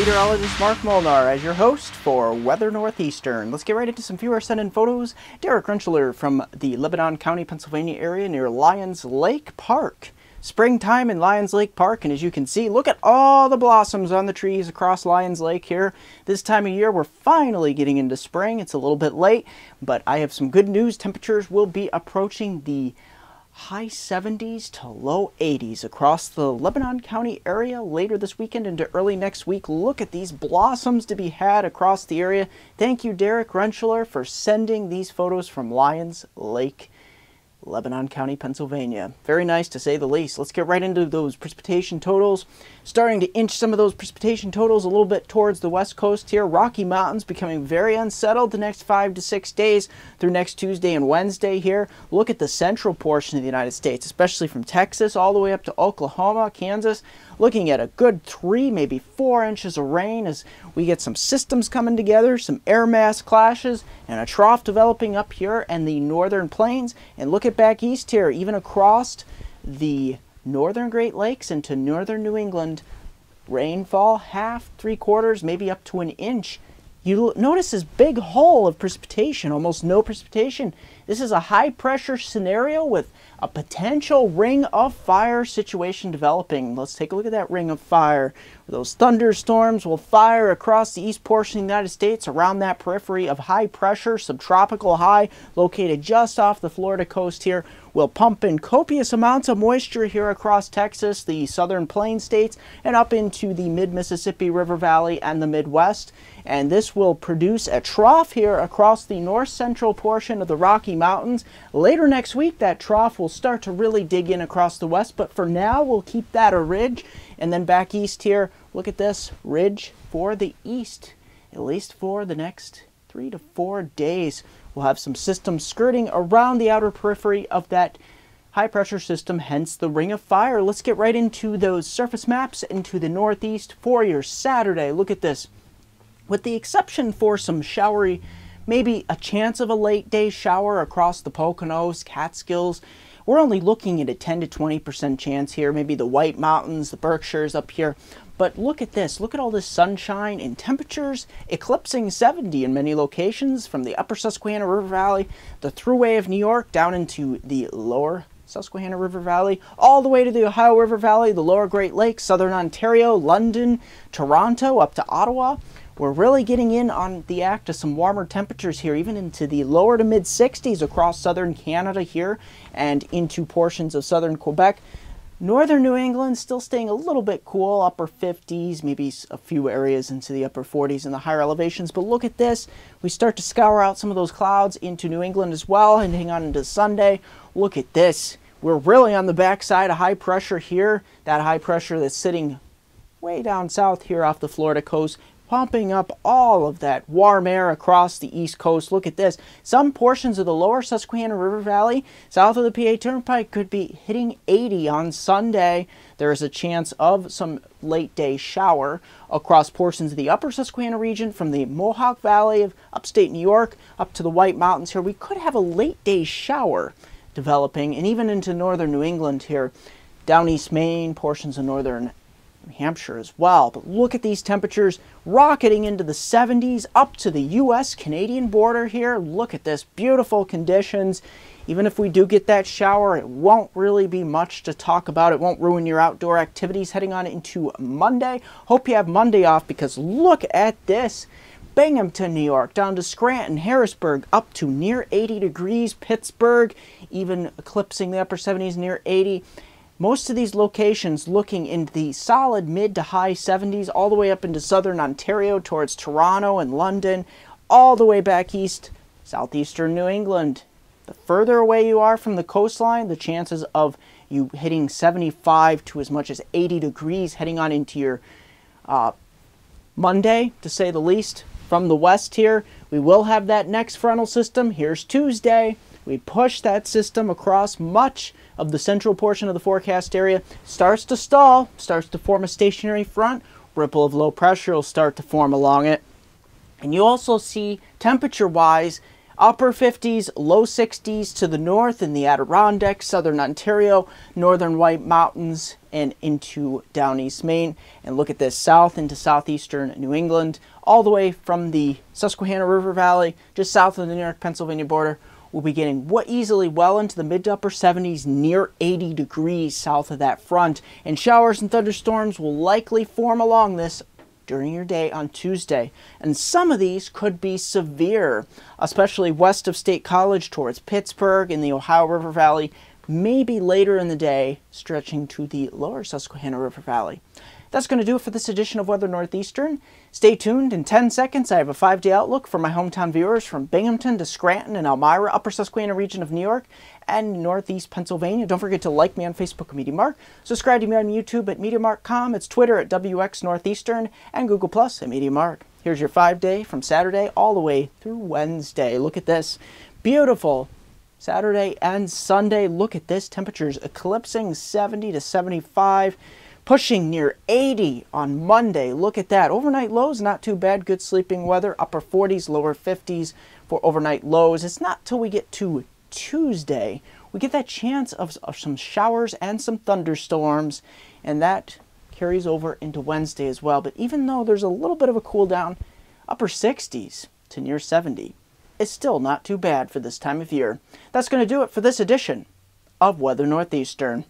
meteorologist Mark Molnar as your host for Weather Northeastern. Let's get right into some viewer sent-in photos. Derek Rentschler from the Lebanon County, Pennsylvania area near Lions Lake Park. Springtime in Lions Lake Park, and as you can see, look at all the blossoms on the trees across Lions Lake here. This time of year, we're finally getting into spring. It's a little bit late, but I have some good news. Temperatures will be approaching the high 70s to low 80s across the Lebanon County area later this weekend into early next week. Look at these blossoms to be had across the area. Thank you, Derek Rentschler, for sending these photos from Lions Lake, Lebanon County, Pennsylvania. Very nice to say the least. Let's get right into those precipitation totals. Starting to inch some of those precipitation totals a little bit towards the west coast here. Rocky Mountains becoming very unsettled the next 5 to 6 days through next Tuesday and Wednesday here. Look at the central portion of the United States, especially from Texas all the way up to Oklahoma, Kansas. Looking at a good 3, maybe 4 inches of rain as we get some systems coming together, some air mass clashes, and a trough developing up here in the northern plains. And look at back east here, even across the northern Great Lakes into northern New England, rainfall half, 3/4, maybe up to an inch. You notice this big hole of precipitation, almost no precipitation. This is a high pressure scenario with a potential ring of fire situation developing. Let's take a look at that ring of fire. Those thunderstorms will fire across the east portion of the United States around that periphery of high pressure, subtropical high, located just off the Florida coast here. Will pump in copious amounts of moisture here across Texas, the southern plain states, and up into the mid-Mississippi River Valley and the Midwest. And this will produce a trough here across the north-central portion of the Rocky Mountains. Later next week, that trough will start to really dig in across the west, but for now, we'll keep that a ridge. And then back east here, look at this ridge for the east, at least for the next 3 to 4 days. We'll have some systems skirting around the outer periphery of that high pressure system, hence the ring of fire. Let's get right into those surface maps into the northeast for your Saturday. Look at this. With the exception for some showery, maybe a chance of a late day shower across the Poconos, Catskills, we're only looking at a 10 to 20% chance here, maybe the White Mountains, the Berkshires up here. But look at this, look at all this sunshine and temperatures eclipsing 70 in many locations from the upper Susquehanna River Valley, the thruway of New York down into the lower Susquehanna River Valley, all the way to the Ohio River Valley, the lower Great Lakes, southern Ontario, London, Toronto, up to Ottawa. We're really getting in on the act of some warmer temperatures here, even into the lower to mid 60s across southern Canada here and into portions of southern Quebec. Northern New England still staying a little bit cool, upper 50s, maybe a few areas into the upper 40s in the higher elevations. But look at this. We start to scour out some of those clouds into New England as well and hang on into Sunday. Look at this. We're really on the backside of high pressure here. That high pressure that's sitting way down south here off the Florida coast, pumping up all of that warm air across the east coast. Look at this. Some portions of the lower Susquehanna River Valley, south of the PA Turnpike, could be hitting 80 on Sunday. There is a chance of some late day shower across portions of the upper Susquehanna region from the Mohawk Valley of upstate New York up to the White Mountains here. We could have a late day shower developing, and even into northern New England here, down East Maine, portions of northern New Hampshire as well. But look at these temperatures rocketing into the 70s up to the U.S.-Canadian border here. Look at this, beautiful conditions. Even if we do get that shower, it won't really be much to talk about. It won't ruin your outdoor activities heading on into Monday. Hope you have Monday off, because look at this. Binghamton, New York, down to Scranton, Harrisburg, up to near 80 degrees. Pittsburgh, even eclipsing the upper 70s, near 80. Most of these locations looking in the solid mid to high 70s, all the way up into southern Ontario towards Toronto and London, all the way back east, southeastern New England. The further away you are from the coastline, the chances of you hitting 75 to as much as 80 degrees heading on into your Monday, to say the least. From the west here, we will have that next frontal system. Here's Tuesday. We push that system across much of the central portion of the forecast area, starts to stall, starts to form a stationary front, ripple of low pressure will start to form along it. And you also see temperature-wise Upper 50s, low 60s to the north in the Adirondacks, southern Ontario, northern White Mountains, and into down East Maine. And look at this, south into southeastern New England, all the way from the Susquehanna River Valley, just south of the New York, Pennsylvania border. We'll be getting easily well into the mid to upper 70s, near 80 degrees south of that front. And showers and thunderstorms will likely form along this during your day on Tuesday. And some of these could be severe, especially west of State College towards Pittsburgh in the Ohio River Valley, maybe later in the day stretching to the lower Susquehanna River Valley. That's going to do it for this edition of Weather Northeastern. Stay tuned. In 10 seconds, I have a 5-day outlook for my hometown viewers from Binghamton to Scranton and Elmira, upper Susquehanna region of New York, and northeast Pennsylvania. Don't forget to like me on Facebook at MeteoMark. Subscribe to me on YouTube at MeteoMark.com. It's Twitter at WX Northeastern and Google Plus at MeteoMark. Here's your 5-day from Saturday all the way through Wednesday. Look at this. Beautiful. Saturday and Sunday. Look at this. Temperatures eclipsing 70 to 75. Pushing near 80 on Monday. Look at that. Overnight lows, not too bad. Good sleeping weather. Upper 40s, lower 50s for overnight lows. It's not till we get to Tuesday we get that chance of some showers and some thunderstorms, and that carries over into Wednesday as well. But even though there's a little bit of a cool down, upper 60s to near 70, it's still not too bad for this time of year. That's going to do it for this edition of Weather Northeastern.